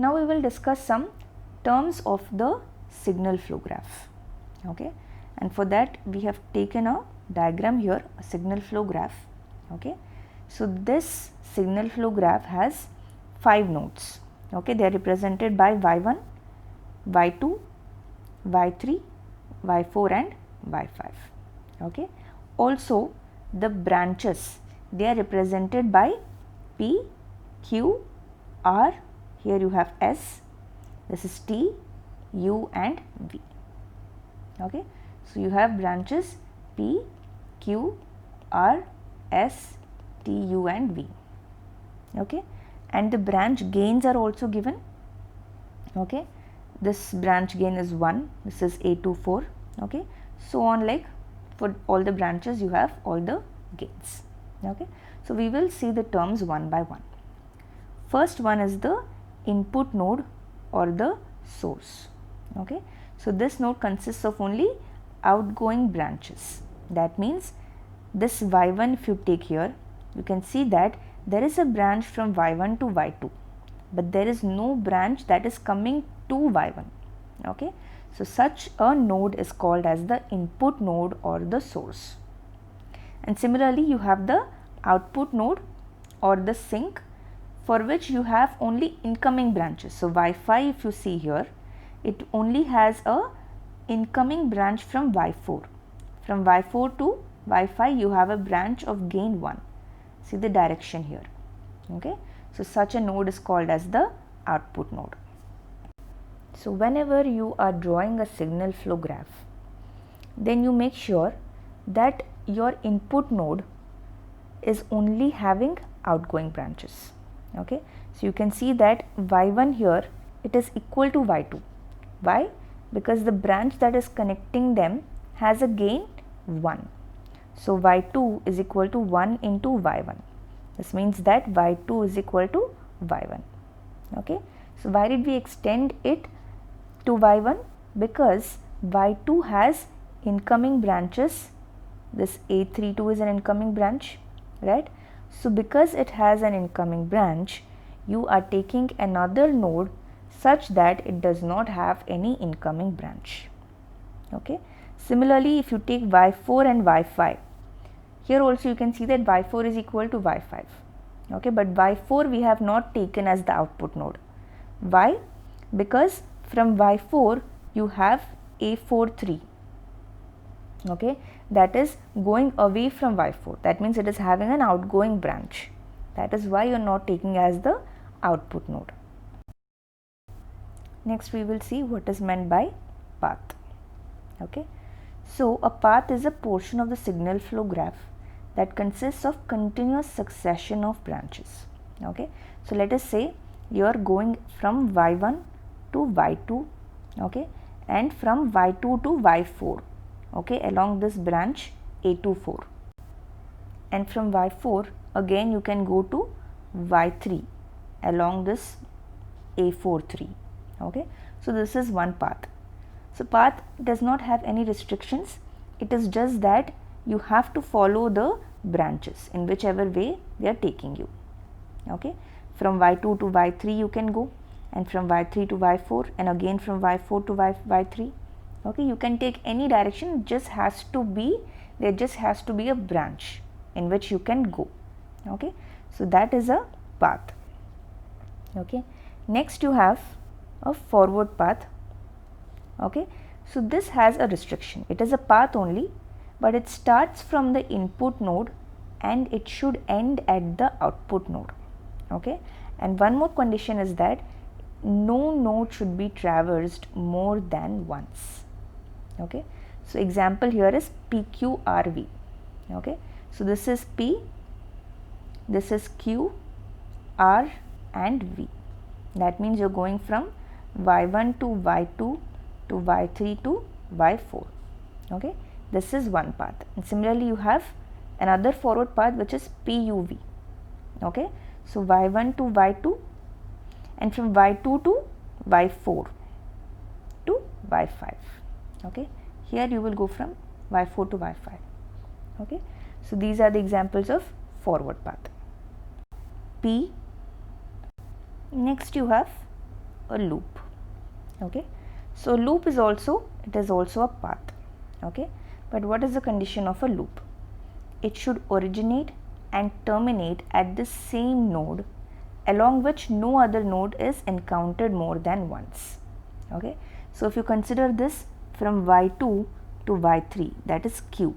Now we will discuss some terms of the signal flow graph. Okay, and for that we have taken a diagram here, a signal flow graph. Okay, so this signal flow graph has 5 nodes. Okay, they are represented by y1, y2, y3, y4 and y5. Okay, also the branches, they are represented by P, Q, R, here you have S, this is T, U and V. Okay, so you have branches P, Q, R, S, T, U and V. Okay, and the branch gains are also given. Okay, this branch gain is 1, this is A24. Okay, so on, like for all the branches you have all the gains. Okay, so we will see the terms one by one. First one is the input node or the source. Okay, so this node consists of only outgoing branches. That means this y1, if you take here, you can see that there is a branch from y1 to y2, but there is no branch that is coming to y1. Okay, so such a node is called as the input node or the source. And similarly you have the output node or the sink, for which you have only incoming branches. So y5, if you see here, it only has a incoming branch from y4. From y4 to y5 you have a branch of gain 1. See the direction here. Okay, so such a node is called as the output node. So whenever you are drawing a signal flow graph, then you make sure that your input node is only having outgoing branches. Okay, so you can see that y1 here, it is equal to y2. Why? Because the branch that is connecting them has a gain 1. So y2 is equal to 1 into y1. This means that y2 is equal to y1. Okay, so why did we extend it to y1? Because y2 has incoming branches. This A32 is an incoming branch, right? So because it has an incoming branch, you are taking another node such that it does not have any incoming branch. Okay, similarly if you take y4 and y5, here also you can see that y4 is equal to y5. Okay, but y4 we have not taken as the output node. Why? Because from y4 you have A43. Okay, that is going away from y4. That means it is having an outgoing branch. That is why you are not taking as the output node. Next we will see what is meant by path. Okay, so a path is a portion of the signal flow graph that consists of continuous succession of branches. Okay, so let us say you are going from y1 to y2, okay, and from y2 to y4, okay, along this branch A24, and from y4 again you can go to y3 along this A43. Okay, so this is one path. So path does not have any restrictions. It is just that you have to follow the branches in whichever way they are taking you. Okay, from y2 to y3 you can go, and from y3 to y4, and again from y4 to y3. Okay, you can take any direction. There just has to be a branch in which you can go. Okay, so that is a path. Okay, next you have a forward path. Okay, so this has a restriction. It is a path only, but it starts from the input node and it should end at the output node. Okay, and one more condition is that no node should be traversed more than once. Okay, so example here is PQRV. Okay, so this is P, this is Q, R and V. That means you're going from y1 to y2 to y3 to y4. Okay, this is one path. And similarly you have another forward path which is PUV. Okay, so y1 to y2, and from y2 to y4 to y5. Okay, here you will go from y4 to y5. Okay, so these are the examples of forward path. P. Next you have a loop. Okay, so loop is also, it is also a path. Okay, but what is the condition of a loop? It should originate and terminate at the same node along which no other node is encountered more than once. Okay, so if you consider this from y2 to y3, that is q.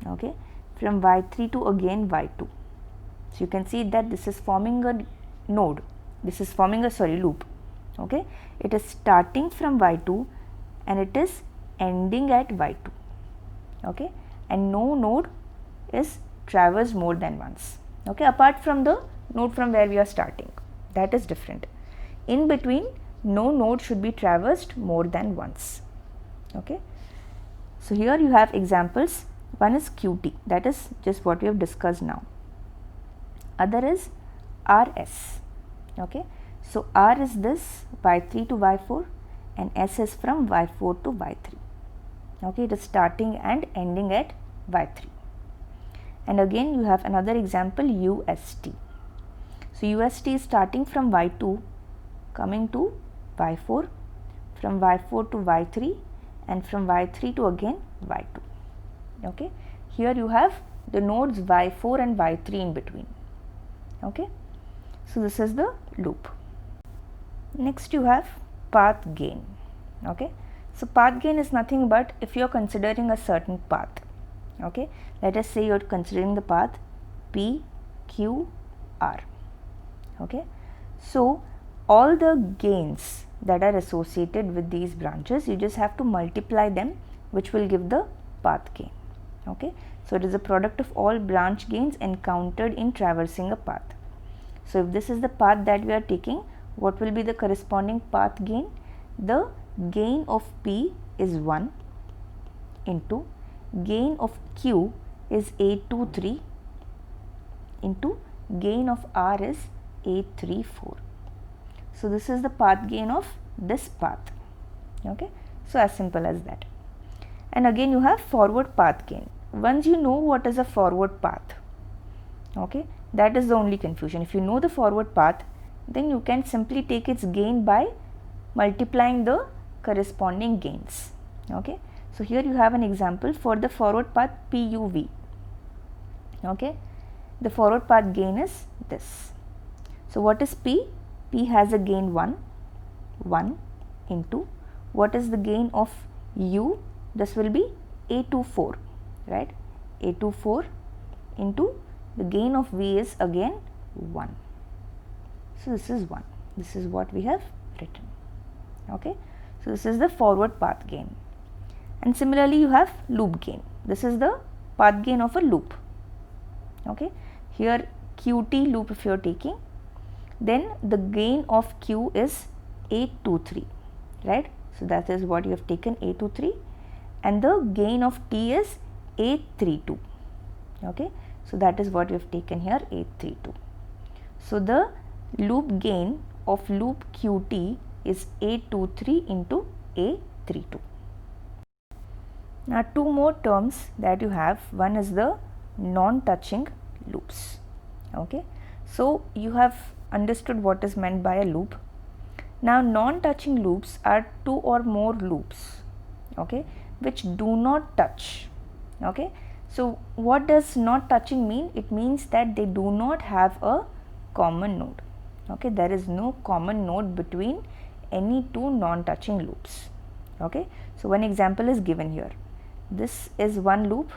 Okay, from y3 to again y2, so you can see that this is forming a node, this is forming a loop. Okay, it is starting from y2 and it is ending at y2. Okay, and no node is traversed more than once. Okay, apart from the node from where we are starting, that is different. In between, no node should be traversed more than once. Okay, so here you have examples. One is qt, that is just what we have discussed now. Other is rs. Okay, so r is this y3 to y4 and s is from y4 to y3. Okay, it is starting and ending at y3. And again you have another example, ust. So ust is starting from y2 coming to y4, from y4 to y3 and from y3 to again y2. Okay, here you have the nodes y4 and y3 in between. Okay, so this is the loop. Next you have path gain. Okay, so path gain is nothing but if you are considering a certain path. Okay, let us say you are considering the path p, q, r. Okay, so all the gains that are associated with these branches, you just have to multiply them, which will give the path gain. Okay, so it is a product of all branch gains encountered in traversing a path. So if this is the path that we are taking, what will be the corresponding path gain? The gain of p is 1 into gain of q is 823 into gain of r is 834. So this is the path gain of this path. Okay, so as simple as that. And again you have forward path gain. Once you know what is a forward path, okay, that is the only confusion. If you know the forward path, then you can simply take its gain by multiplying the corresponding gains. Okay, so here you have an example for the forward path PUV. Okay, the forward path gain is this. So what is P? P has a gain 1 into what is the gain of U? This will be A24, right? A24 into the gain of V is again 1. So this is 1. This is what we have written. Okay, so this is the forward path gain. And similarly you have loop gain. This is the path gain of a loop. Okay, here QT loop if you are taking, then the gain of Q is 823, right? So that is what you have taken, 823, and the gain of T is 832. Okay, so that is what you have taken here, 832. So the loop gain of loop QT is 823 into 832. Now two more terms that you have. One is the non-touching loops. Okay, so you have understood what is meant by a loop. Now non-touching loops are two or more loops, okay, which do not touch. Okay, so what does not touching mean? It means that they do not have a common node. Okay, there is no common node between any two non-touching loops. Okay, so one example is given here. This is one loop,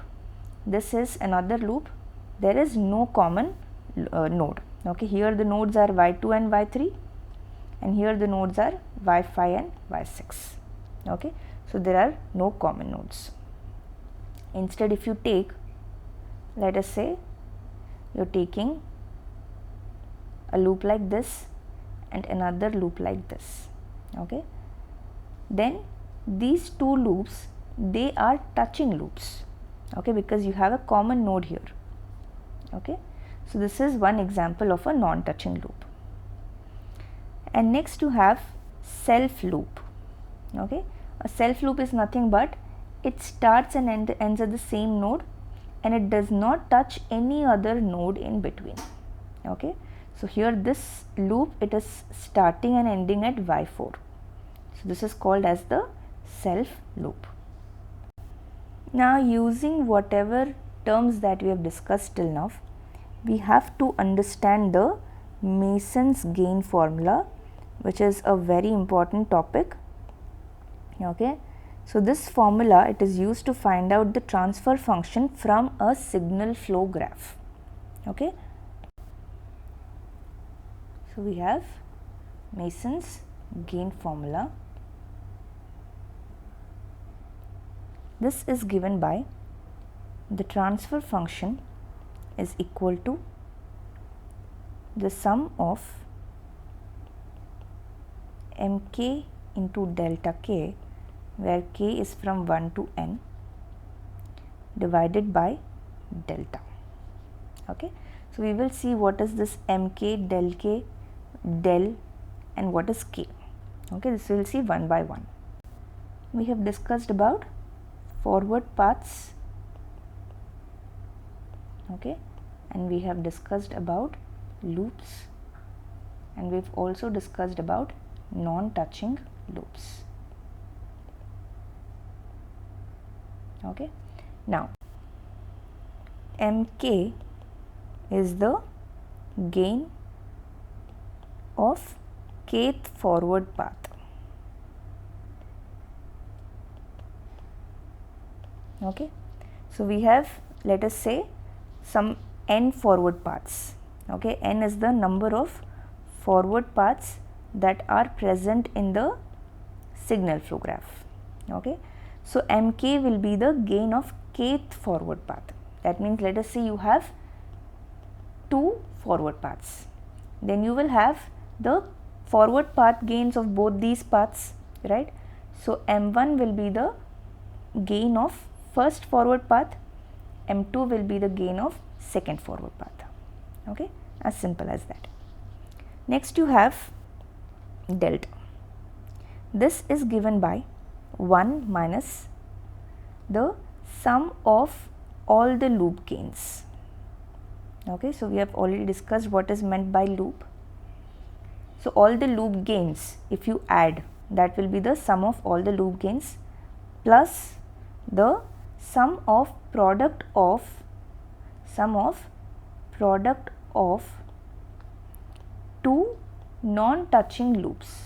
this is another loop, there is no common node. Okay, here the nodes are y2 and y3 and here the nodes are y5 and y6. Okay, so there are no common nodes. Instead, if you take, let us say you are taking a loop like this and another loop like this. Okay, then these two loops, they are touching loops. Okay, because you have a common node here. Okay, so this is one example of a non-touching loop. And next you have self loop. Okay, a self loop is nothing but it starts and ends at the same node and it does not touch any other node in between. Okay, So here this loop, it is starting and ending at y4. So this is called as the self loop. Now using whatever terms that we have discussed till now, we have to understand the Mason's gain formula, which is a very important topic. Okay. So this formula, it is used to find out the transfer function from a signal flow graph. Okay. So we have Mason's gain formula. This is given by the transfer function is equal to the sum of mk into delta k, where k is from 1 to n, divided by delta. Okay. So we will see what is this mk, del k, del, and what is k. Okay, this we will see one by one. We have discussed about forward paths. Okay, and we have discussed about loops, and we've also discussed about non-touching loops. Okay, now mk is the gain of kth forward path. Okay, so we have, let us say, some n forward paths. Okay, n is the number of forward paths that are present in the signal flow graph. Okay, so mk will be the gain of kth forward path. That means, let us say you have 2 forward paths, then you will have the forward path gains of both these paths, right? So m1 will be the gain of first forward path, m2 will be the gain of second forward path. Okay, as simple as that. Next you have delta. This is given by 1 minus the sum of all the loop gains. Okay, so we have already discussed what is meant by loop. So all the loop gains, if you add, that will be the sum of all the loop gains plus the sum of product of two non-touching loops.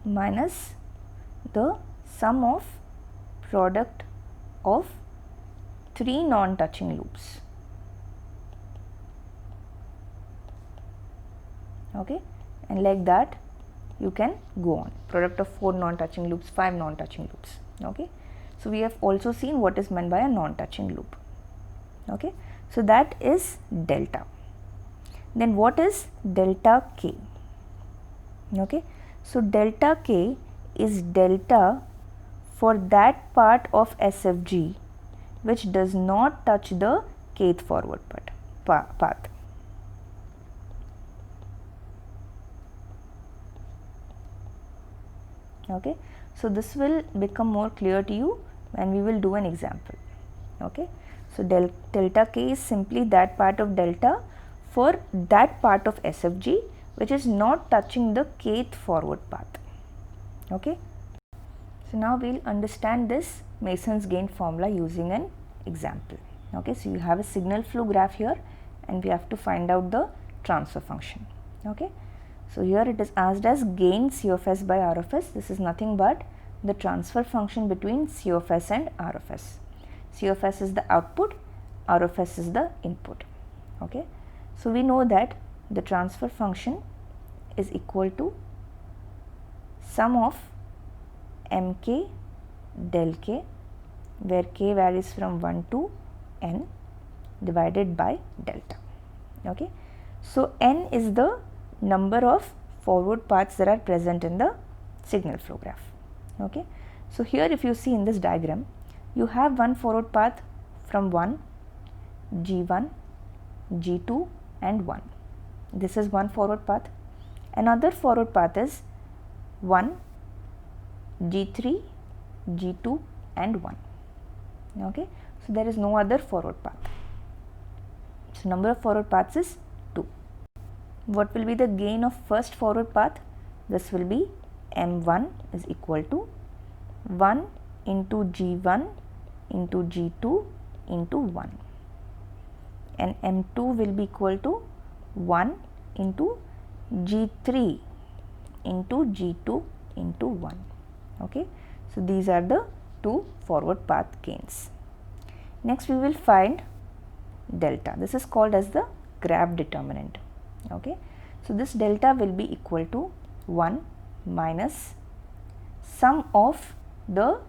Minus the sum of product of 3 non-touching loops. Okay, and like that you can go on. Product of 4 non-touching loops, 5 non-touching loops. Okay, so we have also seen what is meant by a non-touching loop. Okay, so that is delta. Then what is delta k? Okay, so delta k is delta for that part of SFG which does not touch the kth forward path. Okay, so this will become more clear to you when we will do an example. Okay, so delta k is simply that part of delta for that part of SFG which is not touching the kth forward path. Okay, so now we will understand this Mason's gain formula using an example. Okay, so you have a signal flow graph here and we have to find out the transfer function. Okay, so here it is asked as gain C of s by R of s. This is nothing but the transfer function between C of s and R of s. C of s is the output, R of s is the input. Okay, so we know that the transfer function is equal to sum of mk del k, where k varies from 1 to n, divided by delta. Okay, so n is the number of forward paths that are present in the signal flow graph. Okay, so here if you see in this diagram, you have one forward path from 1, G1, G2 and 1. This is one forward path. Another forward path is 1, G3, G2 and 1. Okay, so there is no other forward path. So number of forward paths is 2. What will be the gain of first forward path? This will be m1 is equal to 1 into g1 into g2 into 1, and m2 will be equal to 1 into g3 into g2 into 1. Okay, so these are the 2 forward path gains. Next we will find delta. This is called as the graph determinant. Okay, so this delta will be equal to 1 minus sum of the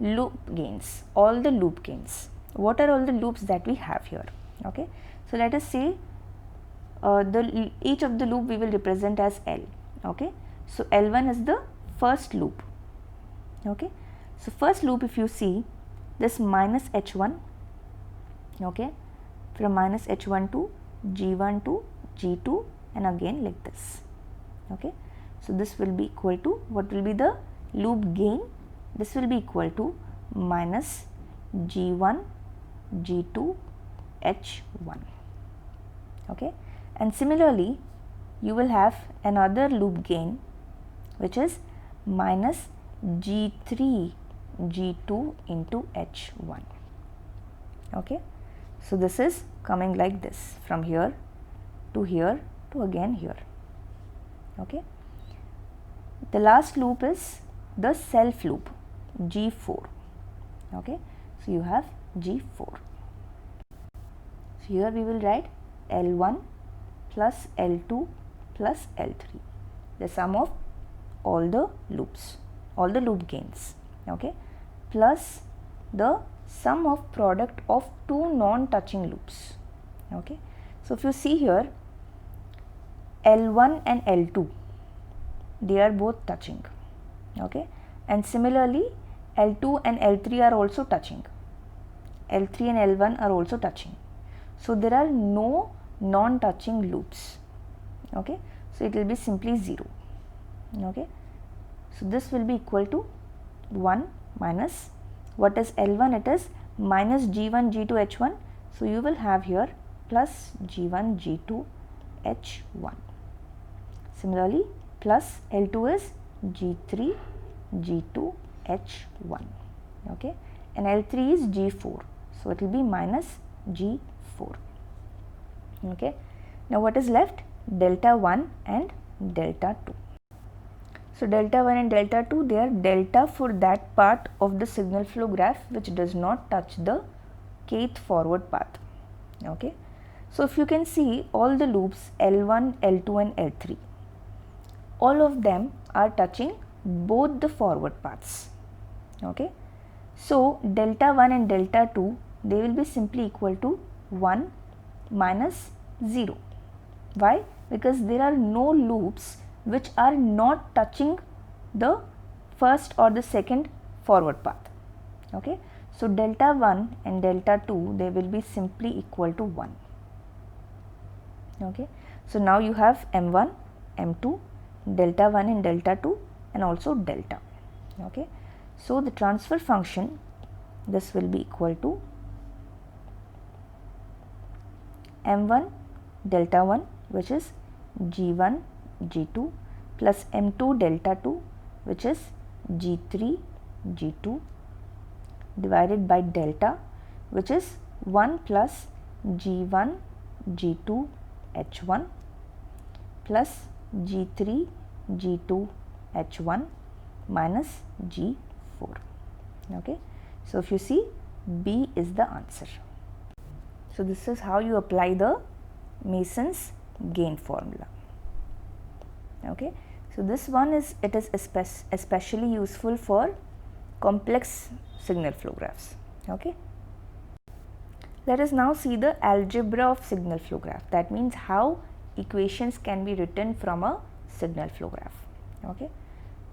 loop gains, all the loop gains. What are all the loops that we have here? Okay, so let us say each of the loop we will represent as L. Okay, so L1 is the first loop. Okay, so first loop, if you see this minus h1, okay, from minus h1 to g1 to g2 and again like this. Okay, so this will be equal to, what will be the loop gain? This will be equal to minus g1 g2 h1. Okay, and similarly you will have another loop gain which is minus g3 g2 into h1. Okay, so this is coming like this, from here to again here. Okay, the last loop is the self loop g4. Okay, so you have g4. So here we will write L1 plus L2 plus L3, the sum of all the loops, all the loop gains. Okay, plus the sum of product of 2 non-touching loops. Okay, so if you see here, L1 and L2, they are both touching. Okay, and similarly L2 and L3 are also touching. L3 and L1 are also touching. So there are no non-touching loops. Okay, so it will be simply 0. Okay, so this will be equal to 1 minus, what is L1? It is minus g1 g2 h1. So you will have here plus g1 g2 h1. Similarly plus L2 is g3 g2 h1. Okay, and L3 is g4, so it will be minus g4. Okay, now what is left? Delta 1 and delta 2. So delta 1 and delta 2, they are delta for that part of the signal flow graph which does not touch the kth forward path. Okay, so if you can see all the loops L1, L2 and L3, all of them are touching both the forward paths. Okay, so delta 1 and delta 2, they will be simply equal to 1 minus 0. Why? Because there are no loops which are not touching the first or the second forward path. Okay, so delta 1 and delta 2, they will be simply equal to 1. Okay, so now you have m1, m2, delta 1 and delta 2 and also delta. Okay, so the transfer function, this will be equal to m1 delta 1, which is g1 g2 plus m2 delta 2, which is g3 g2, divided by delta, which is 1 plus g1 g2 h1 plus g3 g2 h1 minus g4. Okay, so if you see, B is the answer. So this is how you apply the Mason's gain formula. Okay, so this one is, it is especially useful for complex signal flow graphs. Okay, let us now see the algebra of signal flow graph. That means how equations can be written from a signal flow graph. Okay,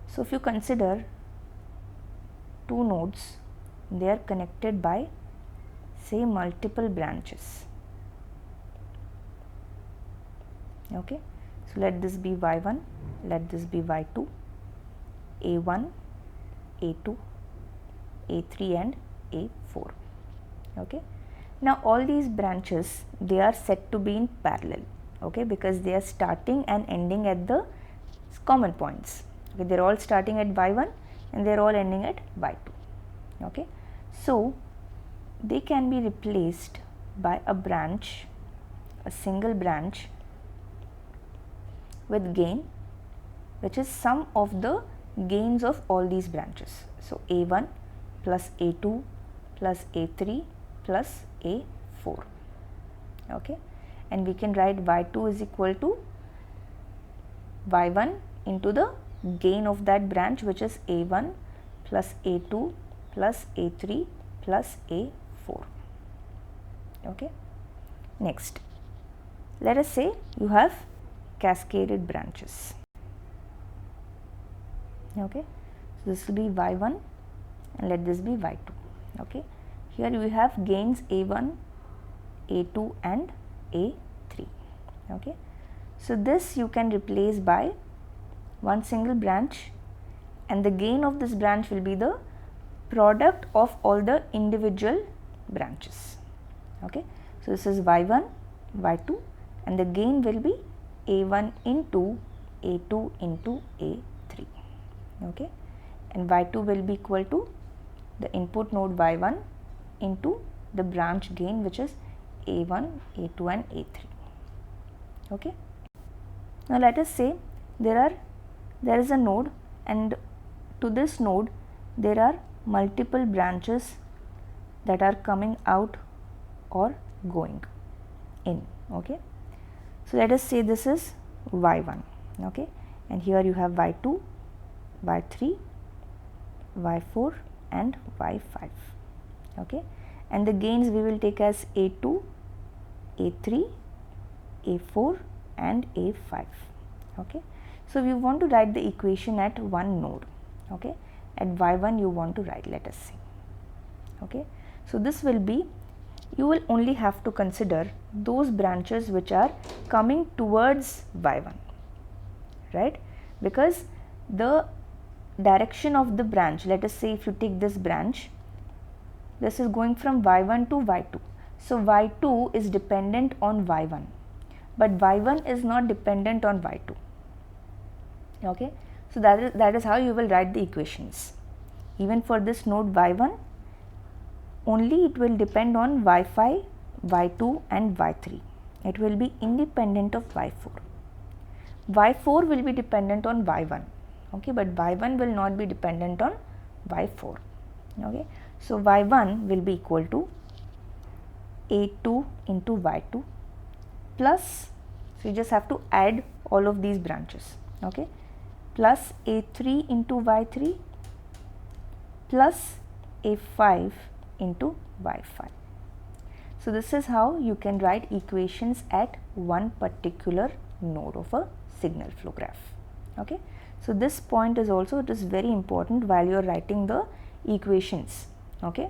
so if you consider 2 nodes, they are connected by, say, multiple branches. Okay, so let this be y1, let this be y2, a1, a2, a3 and a4. Okay. Now all these branches, they are said to be in parallel, okay, because they are starting and ending at the common points. Okay, they are all starting at y1 and they are all ending at y2. Okay, so they can be replaced by a branch, a single branch with gain, which is sum of the gains of all these branches. So a1 plus a2 plus a3 plus a4. Okay, and we can write y2 is equal to y1 into the gain of that branch, which is a1 plus a2 plus a3 plus a4. Okay. Next, let us say you have cascaded branches. Okay, so this will be y1 and let this be y2. Okay, here you have gains a1, a2 and a3. Okay, so this you can replace by one single branch, and the gain of this branch will be the product of all the individual branches. Okay, so this is y1, y2, and the gain will be a1 into a2 into a3. Okay, and y2 will be equal to the input node y1 into the branch gain, which is a1, a2 and a3. Okay, now let us say there is a node, and to this node there are multiple branches that are coming out or going in. Okay, so let us say this is y1. Okay, and here you have y2, y3, y4 and y5. Okay, and the gains we will take as a2, a3, a4 and a5. Okay, so we want to write the equation at one node. Okay, at y1 you want to write, let us see. Okay, so this will be, you will only have to consider those branches which are coming towards y1, right, because the direction of the branch, let us say if you take this branch, this is going from y1 to y2. So y2 is dependent on y1, but y1 is not dependent on y2. Okay, so that is how you will write the equations. Even for this node y1, only it will depend on y5, y2 and y3. It will be independent of y4. y4 will be dependent on y1. Okay, but y1 will not be dependent on y4. Okay, so y1 will be equal to a2 into y2 plus, so you just have to add all of these branches. Okay, plus a3 into y3 plus a5 into y5. So this is how you can write equations at one particular node of a signal flow graph. Okay, so this point is also, it is very important while you are writing the equations. Okay,